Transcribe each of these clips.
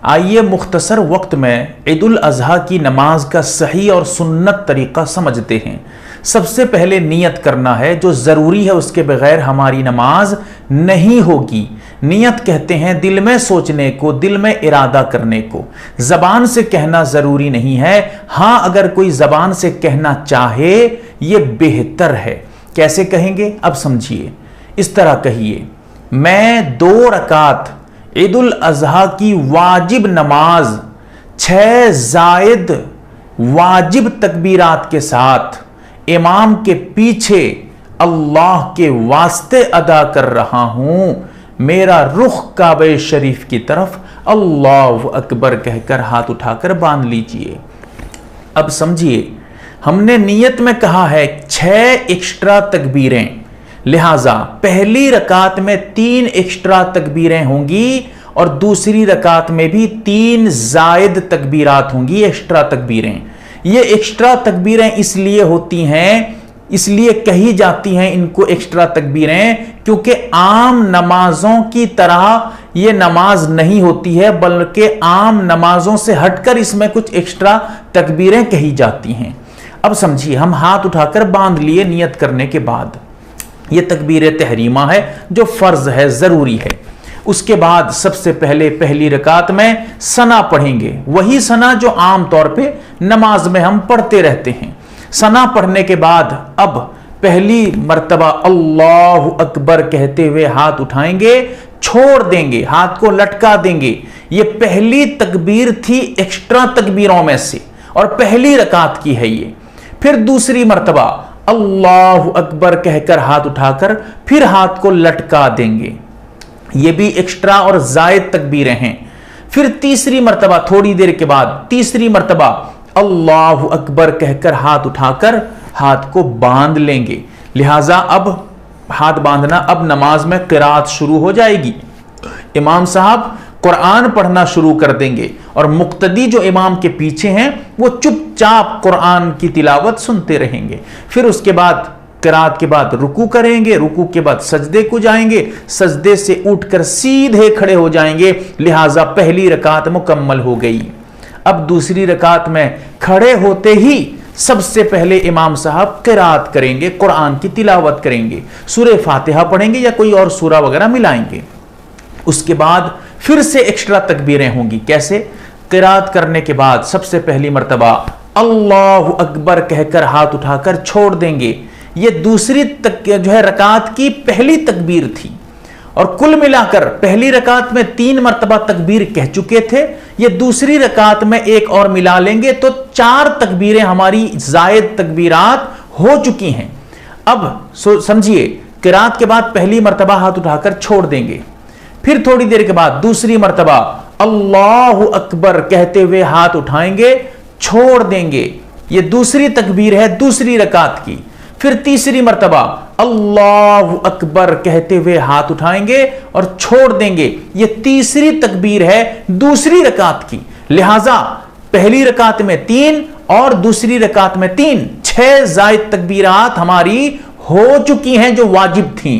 आइए मुख्तसर वक्त में ईद उल अज़हा की नमाज का सही और सुन्नत तरीक़ा समझते हैं। सबसे पहले नियत करना है, जो ज़रूरी है, उसके बगैर हमारी नमाज नहीं होगी। नियत कहते हैं दिल में सोचने को, दिल में इरादा करने को। ज़बान से कहना ज़रूरी नहीं है। हाँ, अगर कोई ज़बान से कहना चाहे ये बेहतर है। कैसे कहेंगे अब समझिए। इस तरह कहिए, मैं 2 रकात ईद उल अज़हा की वाजिब नमाज 6 ज़ायद वाजिब तकबीरात के साथ इमाम के पीछे अल्लाह के वास्ते अदा कर रहा हूं। मेरा रुख काबे शरीफ की तरफ अल्लाहु अकबर कहकर हाथ उठाकर बांध लीजिए। अब समझिए, हमने नियत में कहा है 6 एक्स्ट्रा तकबीरें, लिहाजा पहली रकात में 3 एक्स्ट्रा तकबीरें होंगी और दूसरी रकात में भी 3 जायद तकबीरात होंगी, एक्स्ट्रा तकबीरें। ये एक्स्ट्रा तकबीरें इसलिए होती हैं, इसलिए कही जाती हैं इनको एक्स्ट्रा तकबीरें, क्योंकि आम नमाजों की तरह ये नमाज नहीं होती है, बल्कि आम नमाजों से हटकर इसमें कुछ एक्स्ट्रा तकबीरें कही जाती हैं। अब समझिए, हम हाथ उठाकर बांध लिए नियत करने के बाद। ये तकबीर तहरीमा है जो फर्ज है, जरूरी है। उसके बाद सबसे पहले पहली रकात में सना पढ़ेंगे, वही सना जो आम तौर पे नमाज में हम पढ़ते रहते हैं। सना पढ़ने के बाद अब पहली मर्तबा अल्लाहु अकबर कहते हुए हाथ उठाएंगे, छोड़ देंगे, हाथ को लटका देंगे। ये पहली तकबीर थी एक्स्ट्रा तकबीरों में से और पहली रकात की है ये। फिर दूसरी मर्तबा अल्लाहु अकबर कहकर हाथ उठाकर फिर हाथ को लटका देंगे, ये भी एक्स्ट्रा और जायद तकबीरें हैं। फिर तीसरी मर्तबा, थोड़ी देर के बाद तीसरी मर्तबा अल्लाहु अकबर कहकर हाथ उठाकर हाथ को बांध लेंगे। लिहाजा अब हाथ बांधना, अब नमाज में क़िराअत शुरू हो जाएगी। इमाम साहब कुरान पढ़ना शुरू कर देंगे और मुक्तदी जो इमाम के पीछे हैं वो चुपचाप कुरान की तिलावत सुनते रहेंगे। फिर उसके बाद क़िराअत के बाद रुकू करेंगे, रुकू के बाद सजदे को जाएंगे, सजदे से उठकर सीधे खड़े हो जाएंगे। लिहाजा पहली रकात मुकम्मल हो गई। अब दूसरी रकात में खड़े होते ही सबसे पहले इमाम साहब क़िराअत करेंगे, कुरान की तिलावत करेंगे, सूरह फातिहा पढ़ेंगे या कोई और सूरा वगैरह मिलाएंगे। उसके बाद फिर से एक्स्ट्रा तकबीरें होंगी। कैसे? क़िराअत करने के बाद सबसे पहली मर्तबा अल्लाहु अकबर कहकर हाथ उठाकर छोड़ देंगे। ये दूसरी जो है रकात की पहली तकबीर थी और कुल मिलाकर पहली रकात में 3 मर्तबा तकबीर कह चुके थे। ये दूसरी रकात में एक और मिला लेंगे तो 4 तकबीरें हमारी जायद तकबीरात हो चुकी हैं। अब समझिए, क़िराअत के बाद पहली मर्तबा हाथ उठाकर छोड़ देंगे, फिर थोड़ी देर के बाद दूसरी मर्तबा अल्लाहु अकबर कहते हुए हाथ उठाएंगे, छोड़ देंगे। ये दूसरी तकबीर है दूसरी रकात की। फिर तीसरी मर्तबा अल्लाहु अकबर कहते हुए हाथ उठाएंगे और छोड़ देंगे। ये तीसरी तकबीर है दूसरी रकात की। लिहाजा पहली रकात में 3 और दूसरी रकात में 3, 6 जायद तकबीरात हमारी हो चुकी हैं जो वाजिब थी।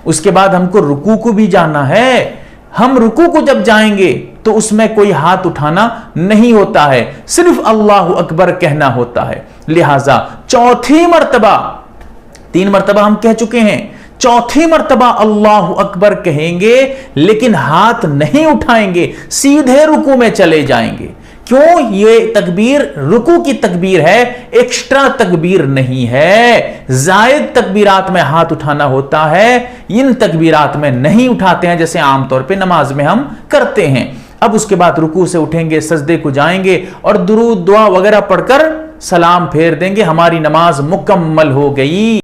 उसके बाद हमको रुकू को भी जाना है। हम रुकू को जब जाएंगे तो उसमें कोई हाथ उठाना नहीं होता है, सिर्फ अल्लाहु अकबर कहना होता है। लिहाजा चौथी मर्तबा, 3 मर्तबा हम कह चुके हैं, चौथी मर्तबा अल्लाहु अकबर कहेंगे लेकिन हाथ नहीं उठाएंगे, सीधे रुकू में चले जाएंगे। क्यों? ये तकबीर रुकू की तकबीर है, एक्स्ट्रा तकबीर नहीं है। जायद तकबीरात में हाथ उठाना होता है, इन तकबीरात में नहीं उठाते हैं जैसे आमतौर पे नमाज में हम करते हैं। अब उसके बाद रुकू से उठेंगे, सजदे को जाएंगे और दुरूद दुआ वगैरह पढ़कर सलाम फेर देंगे। हमारी नमाज मुकम्मल हो गई।